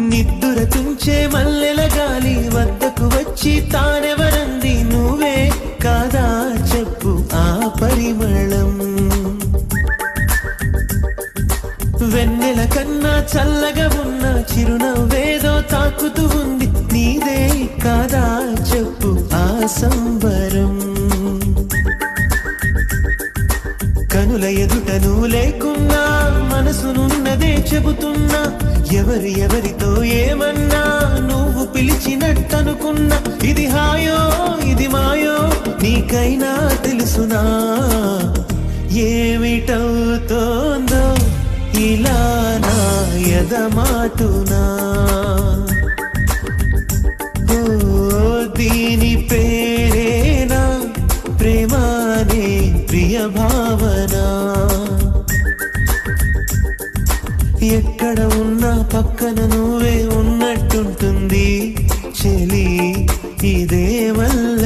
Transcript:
నిద్దుర తుంచే మల్లెల గాలి వద్దకు వచ్చి తానెవరంది నువ్వే కాదా చెప్పు ఆ పరిమళం వెన్నెల కన్నా చల్లగా ఉన్న చిరునవ్వేదో తాకుతూ ఉంది నీదే కాదా చెప్పు ఆ సంబరం కనుల ఎదుట నువ్వు లేకున్నా మనసునున్నదే చెబుతున్నా ఎవరితో ఏమన్నా నువ్వు పిలిచినట్టనుకున్నా ఇది హాయో ఇది మాయో నీకైనా తెలుసునా ఏమిటవుతోందో ఇలా నా ఎదమాటునా ఓ దీని పేరేనా ప్రేమానే ప్రియ భావన ఎక్కడ ఉన్నా పక్కన నువ్వే ఉన్నట్టుంటుంది చెలి ఇదే వల్ల